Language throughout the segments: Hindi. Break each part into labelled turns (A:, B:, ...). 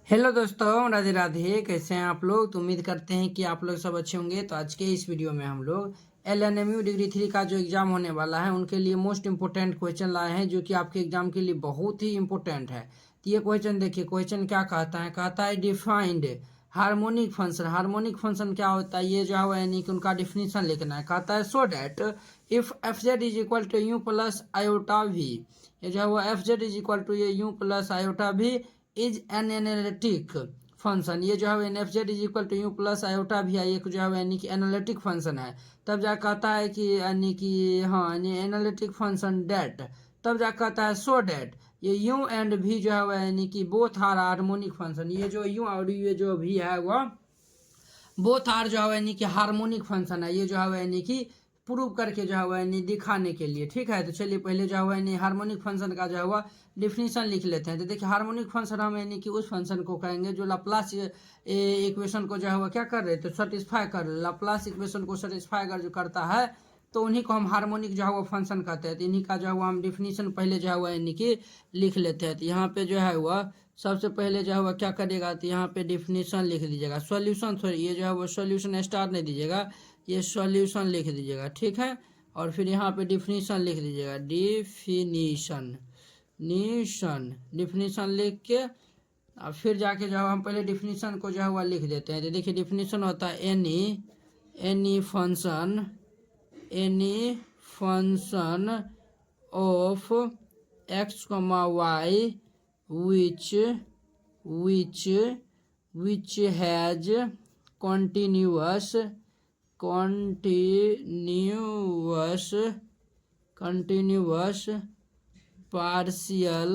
A: हेलो दोस्तों, राधे राधे। कैसे हैं आप लोग? तो उम्मीद करते हैं कि आप लोग सब अच्छे होंगे। तो आज के इस वीडियो में हम लोग LNMU डिग्री 3 का जो एग्ज़ाम होने वाला है उनके लिए मोस्ट इंपोर्टेंट क्वेश्चन लाए हैं, जो कि आपके एग्जाम के लिए बहुत ही इंपॉर्टेंट है। तो ये क्वेश्चन देखिए, क्वेश्चन क्या कहता है defined harmonic function. Harmonic function क्या होता है, ये जो है यानी कि उनका डिफिनीशन लिखना है। कहता है so that if f Z is equal to you plus iota v, ये जो है वो f Z is equal to ये u plus iota v is an analytic function. ये जो है an f Z is equal to you plus iota भी है, एक जो है यानी कि एनालिटिक फंक्शन है। तब जा कहता है कि यानी कि हाँ यानी एनालिटिक फंक्शन डेट, तब जा कहता है सो डेट ये यू एंड भी जो है यानी कि बोथ आर हार्मोनिक फंक्शन। ये जो यू और ये जो भी है वह बोथ आर जो है यानी कि हार्मोनिक फंक्शन है। ये जो है यानी कि प्रूव करके जो है यानी दिखाने के लिए, ठीक है। तो चलिए पहले जो है यानी हार्मोनिक फंक्शन का जो है डिफिनीशन लिख लेते हैं। तो देखिए हार्मोनिक फंक्शन हम यानी कि उस फंक्शन को कहेंगे जो लाप्लास इक्वेशन को जो है क्या कर रहे थे, सेटिस्फाई कर लाप्लास इक्वेशन को सेटिस्फाई कर जो करता है, तो उन्हीं को हम हार्मोनिक जो है वो फंक्शन कहते हैं। तो इन्हीं का जो है हम डिफिनीशन पहले जो है यानी कि लिख लेते हैं। तो यहाँ पे जो है वह सबसे पहले जो है वह क्या करेगा, तो यहाँ पे डिफिनीशन लिख दीजिएगा। सॉल्यूशन सॉरी ये जो है वो सॉल्यूशन स्टार नहीं दीजिएगा, ये सॉल्यूशन लिख दीजिएगा, ठीक है। और फिर यहाँ पे डिफिनीशन लिख दीजिएगा, डिफिनीशन लिख के और फिर जाके जो है हम पहले डिफिनीशन को जो है वह लिख देते हैं। तो देखिए डिफिनीशन होता है any function of X comma Y which has continuous partial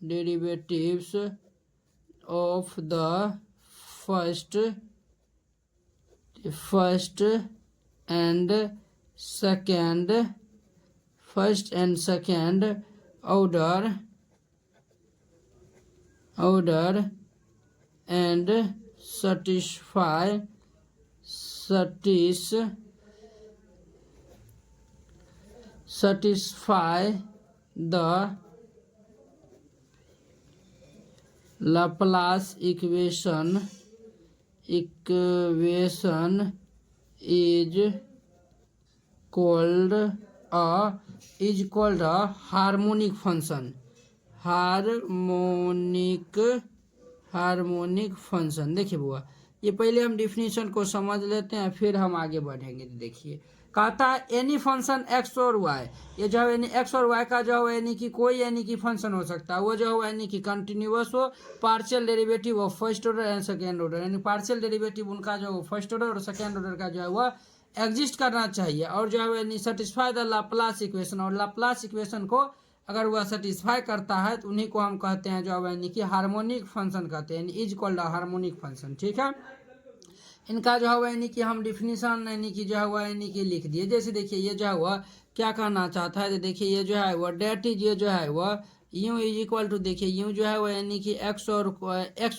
A: derivatives of the first and second order and satisfy the Laplace equation is called a harmonic function। Harmonic function देखिए बुआ, ये पहले हम डिफिनीशन को समझ लेते हैं फिर हम आगे बढ़ेंगे। तो देखिए कहता है एनी फंक्शन एक्स और वाई, ये जो है यानी एक्स और वाई का जो है यानी कि कोई यानी कि फंक्शन हो सकता है, वो जो है यानी कि कंटिन्यूअस हो, partial derivative of first order and second order, यानी पार्शियल डेरिवेटिव उनका जो फर्स्ट ऑर्डर और सेकेंड ऑर्डर का जो है वह एग्जिस्ट करना चाहिए। और जो है यानी सेटिस्फाई द लाप्लास इक्वेशन, और लाप्लास इक्वेशन को अगर वह सेटिस्फाई करता है तो उन्हीं को हम कहते हैं जो है यानी कि हार्मोनिक फंक्शन कहते हैं, इज कॉल्ड हार्मोनिक फंक्शन, ठीक है। इनका जो है यानी कि हम डिफिनीशन यानी कि जो है यानी कि लिख दिए। जैसे देखिए ये जो है वह क्या कहना चाहता है, तो देखिए ये जो है वह डेट इज ये जो है वह यू इज इक्वल टू, देखिए यू जो है वह यानी कि एक्स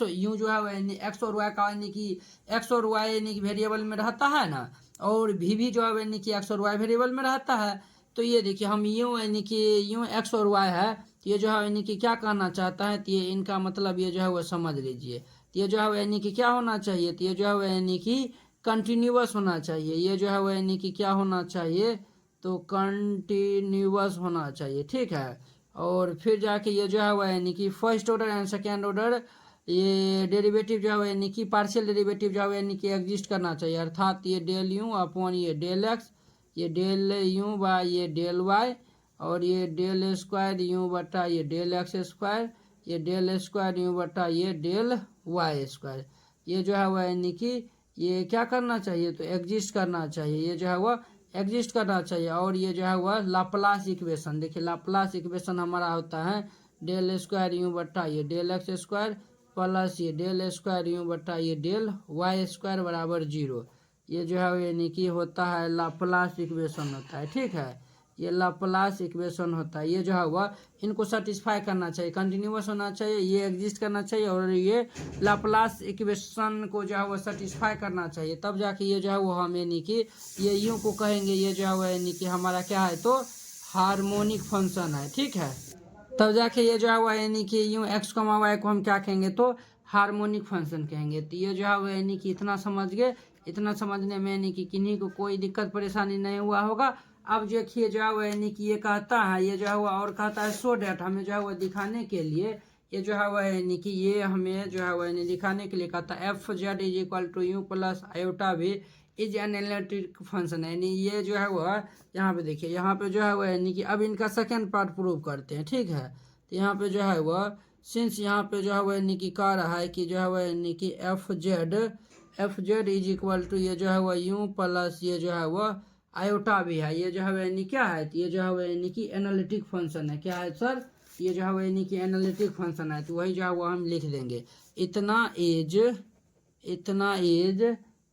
A: यू जो है वह यानी एक्स और वाई का यानी कि एक्स और वाई यानी कि वेरिएबल में रहता है ना, और भी जो है यानी कि एक्स और वाई वेरिएबल में रहता है। तो ये देखिए हम यू यानी कि यू एक्स और वाई है, तो ये जो है यानी कि क्या कहना चाहता है, तो ये इनका मतलब ये जो है वह समझ लीजिए। ये जो है यानी कि क्या होना चाहिए, तो ये जो है यानी कि कंटिन्यूअस होना चाहिए। ये जो है यानी कि क्या होना चाहिए, तो कंटिन्यूअस होना चाहिए, ठीक है। और फिर जाके ये जो है यानी कि first order and second order ये डेरिवेटिव जो है यानी कि पार्शियल डेरिवेटिव जो है यानी कि एग्जिस्ट करना चाहिए, अर्थात ये डेल यू अपॉन ये डेल एक्स, ये डेल यू बाय ये डेल वाई, और ये डेल स्क्वायर यू बटा ये डेल एक्स स्क्वायर, ये डेल स्क्वायर यू बटा ये डेल वाई स्क्वायर। ये जो है वह यानी कि ये क्या करना चाहिए, तो एग्जिस्ट करना चाहिए, ये जो है वह एग्जिस्ट करना चाहिए। और ये जो है वह लाप्लास इक्वेशन, देखिए लाप्लास इक्वेशन हमारा होता है डेल स्क्वायर यू बटा ये डेल एक्स स्क्वायर प्लस ये डेल स्क्वायर यू बटा ये डेल वाई स्क्वायर बराबर 0। ये जो है यानी कि होता है लाप्लास इक्वेशन होता है, ठीक है। ये लाप्लास इक्वेशन होता है। ये जो है वह इनको सेटिस्फाई करना चाहिए, कंटिन्यूअस होना चाहिए, ये एग्जिस्ट करना चाहिए और ये लाप्लास इक्वेशन को जो है वह सेटिस्फाई करना चाहिए, तब जाके ये जो है वो हम यानी कि ये यूं को कहेंगे ये जो है वह यानी कि हमारा क्या है तो हार्मोनिक फंक्शन है। ठीक है, तब जाके ये जो है वह यानी कि यूं एक्स कमा वाई को हम क्या कहेंगे तो हार्मोनिक फंक्शन कहेंगे। तो ये जो है वह यानी कि इतना समझ गए, इतना समझने में यानी कि किन्हीं को कोई दिक्कत परेशानी नहीं हुआ होगा। अब देखिए जो है वह यानी कि ये कहता है, ये जो है वह और कहता है सो डैट, हमें जो है वह दिखाने के लिए ये जो है वह यानी कि ये हमें जो है वह यानी दिखाने के लिए कहता है F Z is equal to you plus iota v is an analytic function है। यानी ये जो है वह यहाँ पे देखिए, यहाँ पे जो है वह यानी कि अब इनका सेकेंड पार्ट प्रूव करते हैं। ठीक है, तो यहाँ पे जो है वह सिंस यहाँ पे जो है वह यानी कि कह रहा है कि जो है वह यानी कि F Z is equal to ये जो है वह यू प्लस ये जो है वह आयोटा भी है, ये जो है वह यानी क्या है तो ये जो है वह यानी कि एनालिटिक फंक्शन है। क्या है सर, ये जो है वह यानी कि एनालिटिक फंक्शन है, तो वही जो है वह हम लिख देंगे इतना एज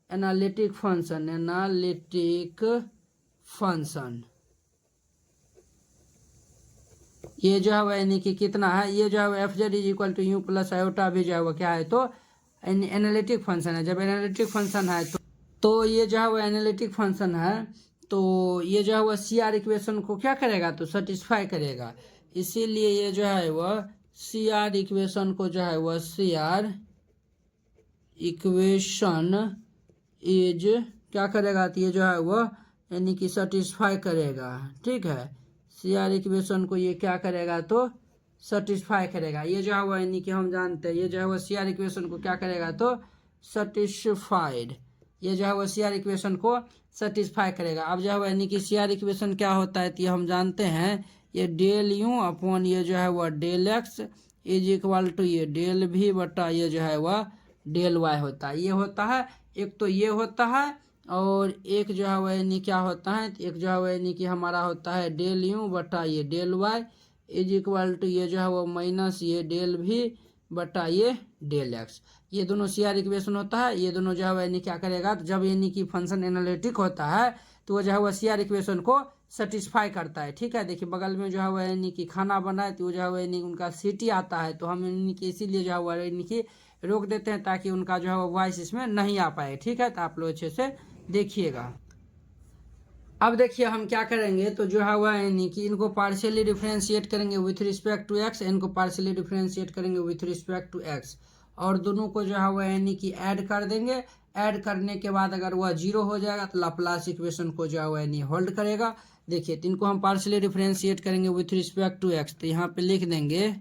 A: एनालिटिक फंक्शन ये जो है वह यानी कि कितना है, ये जो है F Z is equal to you plus iota v जो है वह क्या है तो एनालिटिक फंक्शन है। जब एनालिटिक फंक्शन है तो ये जो है वह एनालिटिक फंक्शन है, तो ये जो है वह सी आर इक्वेशन को क्या करेगा तो सेटिस्फाई करेगा। इसीलिए ये जो है वह सी आर इक्वेशन को जो है वह सी आर इक्वेशन इज क्या करेगा तो ये जो है वह यानी कि सेटिस्फाई करेगा। ठीक है, सी आर इक्वेशन को ये क्या करेगा तो सेटिस्फाई करेगा। ये जो है वह यानी कि हम जानते हैं ये जो है वह सी आर इक्वेशन को क्या करेगा तो सेटिस्फाइड, ये जो है वह सी आर इक्वेशन को सेटिस्फाई करेगा। अब जो है यानी कि सी आर इक्वेशन क्या होता है तो ये हम जानते हैं ये डेल यू अपॉन ये जो है वह del X is equal to ये डेल भी बटा ये जो है वह डेल वाई होता है। ये होता है एक तो ये होता है और एक जो है वह यानी क्या होता है एक जो है वह यानी कि हमारा होता है डेल यू बटा ये del Y is equal to ये जो है वो माइनस ये डेल भी बटा ये डेल एक्स। ये दोनों सी आर इक्वेशन होता है, ये दोनों जो है यानी क्या करेगा तो जब यानी कि फंक्शन एनालिटिक होता है तो वो जो है वह सी आर इक्वेशन को सेटिस्फाई करता है। ठीक है, देखिए बगल में जो है वह यानी कि खाना बना है तो वो जो है वह यानी उनका सीटी आता है, तो हम यानी कि इसीलिए जो है वह यानी कि रोक देते हैं ताकि उनका जो है वो वॉइस इसमें नहीं आ पाए। ठीक है, तो आप लोग अच्छे से देखिएगा। अब देखिए हम क्या करेंगे तो जो है वह यानी कि इनको पार्शियली डिफरेंशिएट करेंगे विथ रिस्पेक्ट टू एक्स, इनको पार्शियली डिफरेंशिएट करेंगे विथ रिस्पेक्ट टू एक्स और दोनों को जो है वह यानी कि ऐड कर देंगे। ऐड करने के बाद अगर वह जीरो हो जाएगा तो लाप्लास इक्वेशन को जो है वह यानी होल्ड करेगा। देखिए तो इनको हम पार्शियली डिफरेंशिएट करेंगे विथ रिस्पेक्ट टू एक्स, तो यहाँ पे लिख देंगे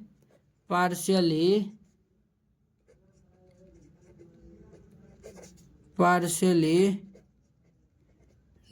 A: partially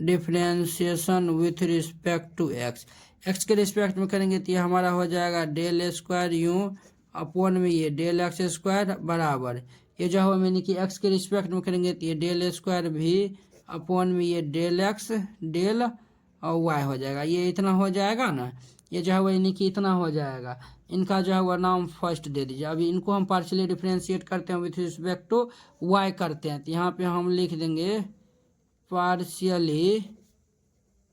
A: differentiation with respect to X, X के रिस्पेक्ट में करेंगे तो ये हमारा हो जाएगा डेल स्क्वायर यू अपॉन में ये डेल एक्स स्क्वायर बराबर ये जो है यानी कि एक्स के रिस्पेक्ट में करेंगे तो ये डेल स्क्वायर भी अपॉन में ये डेल एक्स डेल और वाई हो जाएगा। ये इतना हो जाएगा ना, ये जो है यानी कि इतना हो जाएगा। इनका जो है वह नाम फर्स्ट दे दीजिए। अभी इनको हम पार्शियली डिफरेंशिएट करते हैं विथ रिस्पेक्ट टू वाई करते हैं, तो यहाँ पे हम लिख देंगे partially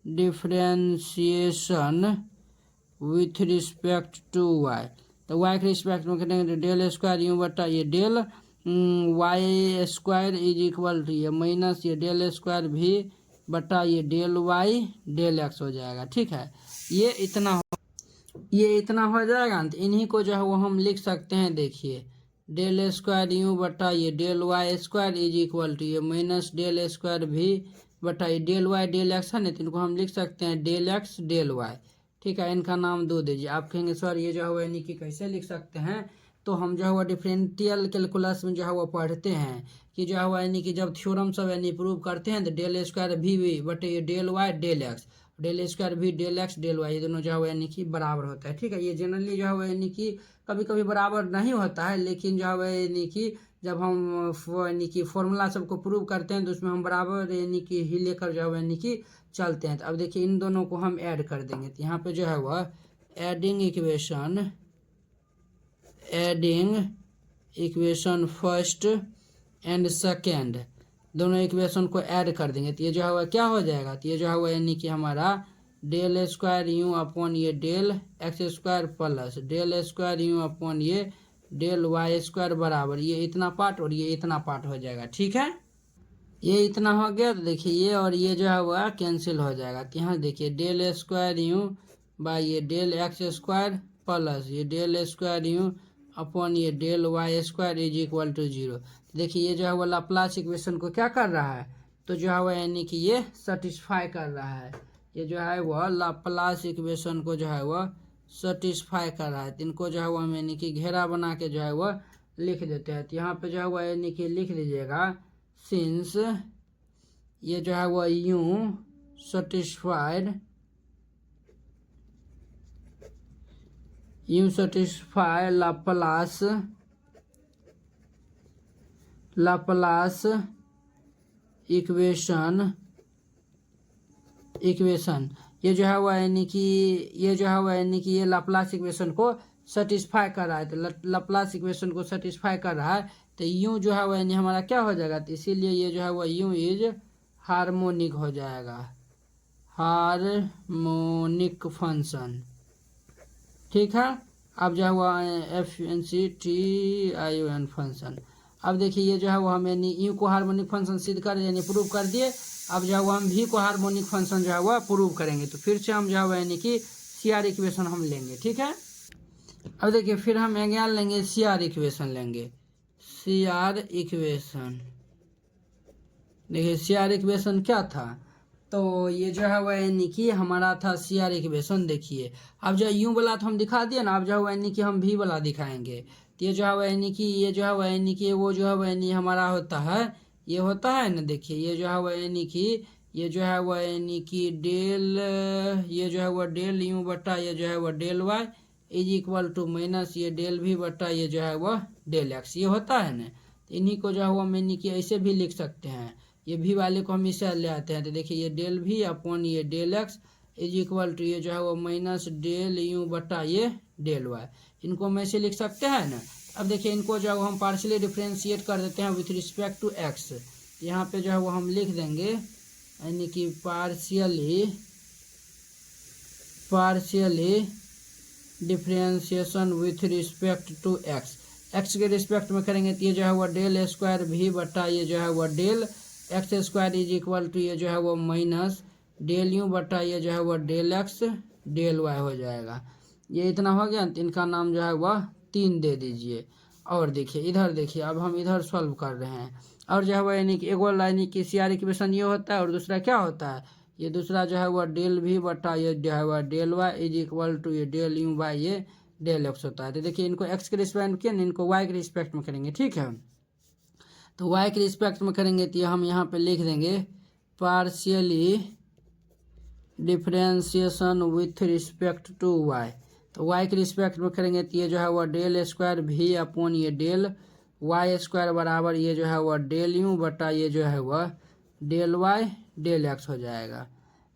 A: differentiation with respect to Y, तो वाई के रिस्पेक्ट में करेंगे डेल स्क्वायर यू बटा ये del Y square is equal to ये माइनस ये डेल स्क्वायर भी बटा ये डेल वाई डेल एक्स हो जाएगा। ठीक है, ये इतना हो जाएगा। तो इन्हीं को जो है वो हम लिख सकते हैं, देखिए डेल स्क्वायर यू बटा ये del Y square is equal to ये माइनस डेल स्क्वायर भी बटा ये डेल वाई डेल एक्स है ना, तो इनको हम लिख सकते हैं डेल एक्स डेल वाई। ठीक है, इनका नाम दो दीजिए। आप कहेंगे सर ये जो है यानी कि कैसे लिख सकते हैं, तो हम जो है वो डिफरेंशियल कैलकुलस में जो है वो पढ़ते हैं कि जो है यानी कि जब थ्योरम सब यानी प्रूव करते हैं तो डेल स्क्वायर भी बटे ये del Y del X, del square v del X del Y, ये दोनों जो है यानी कि बराबर होता है। ठीक है, ये जनरली जो है यानी कि कभी कभी बराबर नहीं होता है, लेकिन जो है यानी कि जब हम यानी कि फॉर्मूला सबको प्रूव करते हैं तो उसमें हम बराबर यानी कि ही लेकर जो है यानी कि चलते हैं। तो अब देखिए इन दोनों को हम ऐड कर देंगे, तो यहाँ पे जो है वह adding equation first and second दोनों इक्वेशन को ऐड कर देंगे, तो ये जो है वह क्या हो जाएगा, तो ये जो है वह यानी कि हमारा डेल स्क्वायर यू अपॉन ये del X square plus del square U upon ये डेल वाई स्क्वायर बराबर ये इतना पार्ट और ये इतना पार्ट हो जाएगा। ठीक है, ये इतना हो गया। तो देखिए ये और ये जो है वह कैंसिल हो जाएगा। तो यहाँ देखिए डेल स्क्वायर यू बाई ये डेल एक्स स्क्वायर प्लस ये डेल स्क्वायर यू अपॉन ये del Y square is equal to 0। देखिए ये जो है वो लाप्लास इक्वेशन को क्या कर रहा है, तो जो है वह यानी कि ये सेटिस्फाई कर रहा है। ये जो है वह लाप्लास इक्वेशन को जो है वह सेटिस्फाई कर रहा है। तो इनको जो है वह हम यानी कि घेरा बना के जो है वह लिख देते हैं। तो यहाँ पे जो है वह यानी कि लिख दीजिएगा सिंस ये जो है वह यू सेटिस्फाइड लाप्लास इक्वेशन ये जो है वह यानी कि ये लाप्लास इक्वेशन को सेटिस्फाई कर रहा है। तो लाप्लास इक्वेशन को सेटिस्फाई कर रहा है तो यू जो है वह यानी हमारा क्या हो जाएगा, तो इसीलिए ये जो है वह यू इज हार्मोनिक हो जाएगा, हार्मोनिक फंक्शन। ठीक है, अब जो है वह FNCTION फंक्शन। अब देखिए ये जो है वो हम यानी यू को हार्मोनिक फंक्शन सिद्ध कर यानी प्रूव कर दिए। अब जो है वो हम भी को हार्मोनिक फंक्शन जो है वह प्रूव करेंगे। तो फिर से हम जो है वह यानी कि CR इक्वेशन हम लेंगे। ठीक है, अब देखिए फिर हम अगेन लेंगे CR इक्वेशन लेंगे। CR इक्वेशन देखिए CR इक्वेशन क्या था, तो ये जो है वह यानी कि हमारा था CR इक्वेशन। देखिए अब जो यू वाला तो हम दिखा दिए ना, अब जो है यानी कि हम भी वाला दिखाएंगे। तो ये जो है वह यानी कि ये जो है वह यानी कि वो जो है वह यानी हमारा होता है, ये होता है ना। देखिए ये जो है वह यानी कि ये जो है वह यानी कि डेल ये जो है वह डेल यू बटा ये जो है वह del Y is equal to minus ये डेल भी बटा ये जो है वह डेल एक्स, ये होता है ना। तो इन्हीं को जो है वह यानी कि ऐसे भी लिख सकते हैं। ये भी वाले को हम इसे ले आते हैं। तो देखिए ये डेल भी अपॉन ये del X is equal to ये जो है वो माइनस डेल यू बटा ये डेल वाई, इनको हम ऐसे लिख सकते हैं ना। अब देखिए इनको जो है वो हम पार्शियली डिफ्रेंशिएट कर देते हैं विथ रिस्पेक्ट टू एक्स। यहाँ पे जो है वो हम लिख देंगे यानी कि partially differentiation with respect to X. X के रिस्पेक्ट में करेंगे तो ये जो है वो डेल स्क्वायर भी बटा ये जो है वो del X square is equal to ये जो है वो माइनस डेल यू बटा ये जो है वो डेल एक्स डेल वाई हो जाएगा। ये इतना हो गया। तो इनका नाम जो है वह 3 दे दीजिए। और देखिए इधर देखिए अब हम इधर सॉल्व कर रहे हैं। और जो है वह यानी कि एक और यानी कि CR इक्वेशन ये होता है और दूसरा क्या होता है, ये दूसरा जो है वह डेल भी बटा ये जो है वह del Y is equal to ये डेल यू बाई ये डेल एक्स होता है। तो देखिए इनको एक्स के रिस्पेक्ट में किया, इनको वाई के रिस्पेक्ट में करेंगे। ठीक है, तो वाई के रिस्पेक्ट में करेंगे तो हम यहाँ पे लिख देंगे partially differentiation with respect to Y. तो वाई के रिस्पेक्ट में करेंगे तो ये जो है वह डेल स्क्वायर भी अपॉन ये डेल वाई स्क्वायर बराबर ये जो है वह डेल यू बटा ये जो है वह डेल वाई डेल एक्स हो जाएगा।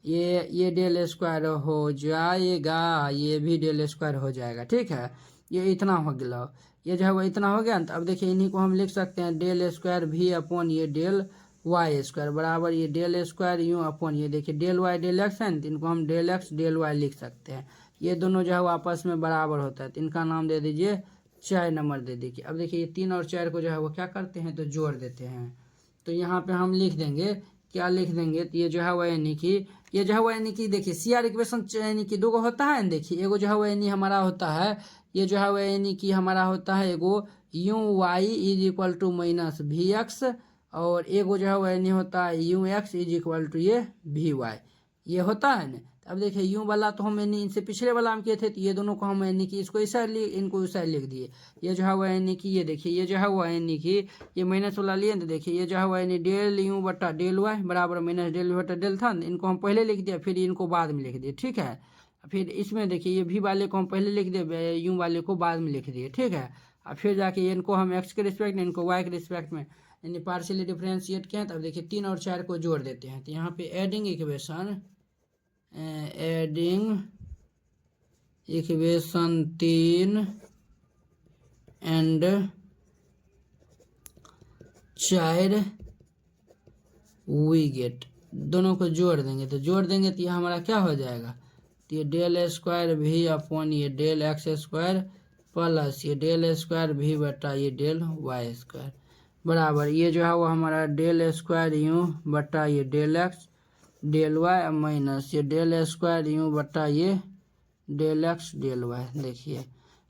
A: ये डेल स्क्वायर हो जाएगा, ये भी डेल स्क्वायर हो जाएगा। ठीक है, ये इतना हो गया, ये जो है वो इतना हो गया। तो अब देखिए इन्हीं को हम लिख सकते हैं डेल स्क्वायर भी अपॉन ये डेल वाई स्क्वायर बराबर ये डेल स्क्वायर यू अपॉन ये देखिए डेल वाई डेल एक्स है, तो इनको हम डेल एक्स डेल वाई लिख सकते हैं। ये दोनों जो है वो आपस में बराबर होता है। तो इनका नाम दे दीजिए 4 नंबर दे दीजिए। अब देखिए ये 3 और 4 को जो है वो क्या करते हैं, तो जोड़ देते हैं। तो यहाँ पे हम लिख देंगे क्या लिख देंगे, तो ये जो है वह यानी कि ये जो है वह यानी कि देखिए CR इक्वेशन यानी कि 2 होता है ना। देखिए एगो जो है वह यानी हमारा होता है, ये जो है वह यानी कि हमारा होता है एगो U Y is equal to minus v X, और एगो जो है वह यानी होता है U X is equal to ये भी वाई, ये होता है ना। अब देखिए यू वाला तो हम यानी इनसे पिछले वाला हम किए थे, तो ये दोनों को हम यानी कि इसको इस साइड इनको इस साइड लिख दिए। ये जो है वो यानी कि ये देखिए ये जो है वो यानी कि ये माइनस वाला लिए, तो देखिए ये जो है वो यानी डेल यू बटा डेल वाई बराबर माइनस डेल बटा डेल था, इनको हम पहले लिख दिया फिर इनको बाद में लिख दिए। ठीक है, फिर इसमें देखिए ये भी वाले को हम पहले लिख दिए, यू वाले को बाद में लिख दिए। ठीक है, और फिर जाके इनको हम एक्स के रिस्पेक्ट में इनको वाई के रिस्पेक्ट में यानी पार्शियली डिफ्रेंशिएट किया। तब देखिए 3 और 4 को जोड़ देते हैं। तो यहाँ पे adding equation 3 and 4 we get दोनों को जोड़ देंगे, तो जोड़ देंगे तो ये हमारा क्या हो जाएगा, तो ये डेल स्क्वायर भी अपॉन ये डेल एक्स स्क्वायर प्लस ये डेल स्क्वायर भी बटा ये डेल वाई स्क्वायर बराबर ये जो है वो हमारा डेल स्क्वायर यू बटा ये del X del Y minus ये डेल स्क्वायर यू बटा ये डेल एक्स डेल वाई। देखिए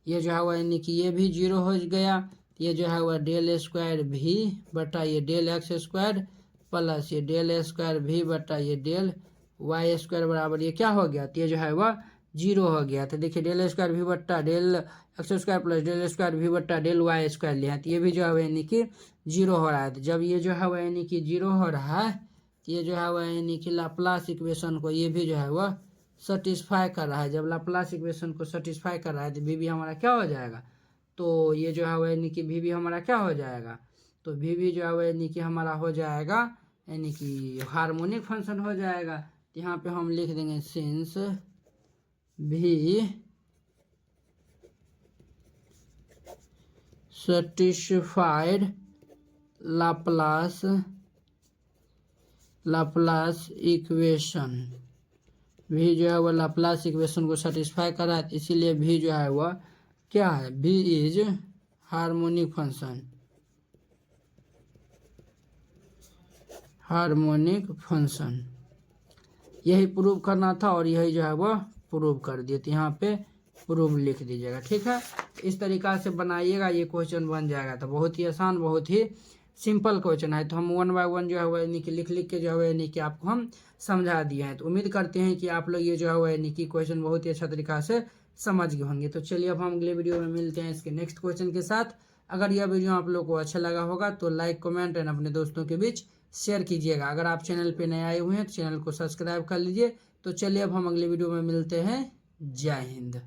A: ये जो है वह यानी कि ये भी जीरो हो गया, ये जो है वह डेल स्क्वायर भी बटा ये डेल एक्स स्क्वायर प्लस ये डेल स्क्वायर भी बटा ये डेल वाई स्क्वायर बराबर ये क्या हो गया, तो ये जो है वह जीरो हो गया। तो देखिए डेल स्क्वायर भी बट्टा del X square plus del square v बट्टा डेल वाई स्क्वायर लिया, तो ये भी जो है यानी कि जीरो हो रहा है। तो जब ये जो है वह यानी कि जीरो हो रहा है, तो ये जो है वह यानी कि लाप्लास इक्वेशन को ये भी जो है वह सेटिस्फाई कर रहा है। जब लाप्लास इक्वेशन को सेटिस्फाई कर रहा है तो वी भी हमारा क्या हो जाएगा, तो ये जो है वह यानी कि वी भी हमारा क्या हो जाएगा, तो वी भी जो है वह यानी कि हमारा हो जाएगा यानी कि हार्मोनिक फंक्शन हो जाएगा। तो यहाँ पे हम लिख देंगे सिंस भी सेटिस्फाइड लाप्लास इक्वेशन, भी जो है वह लाप्लास इक्वेशन को सेटिस्फाई कर रहा है, इसीलिए भी जो है वह क्या है, भी इज हार्मोनिक फंक्शन यही प्रूव करना था और यही जो है वह प्रूव कर दिए। तो यहाँ पे प्रूव लिख दीजिएगा, ठीक है। इस तरीका से बनाइएगा, ये क्वेश्चन बन जाएगा। तो बहुत ही आसान, बहुत ही सिंपल क्वेश्चन है। तो हम 1 बाय 1 जो है वह यानी कि लिख के जो है यानी कि आपको हम समझा दिए हैं। तो उम्मीद करते हैं कि आप लोग ये जो है वह यानी कि क्वेश्चन बहुत ही अच्छा तरीका से समझ गए होंगे। तो चलिए अब हम अगले वीडियो में मिलते हैं इसके नेक्स्ट क्वेश्चन के साथ। अगर यह वीडियो आप लोग को अच्छा लगा होगा तो लाइक कमेंट एंड अपने दोस्तों के बीच शेयर कीजिएगा। अगर आप चैनल पे नए आए हुए हैं तो चैनल को सब्सक्राइब कर लीजिए। तो चलिए अब हम अगले वीडियो में मिलते हैं। जय हिंद।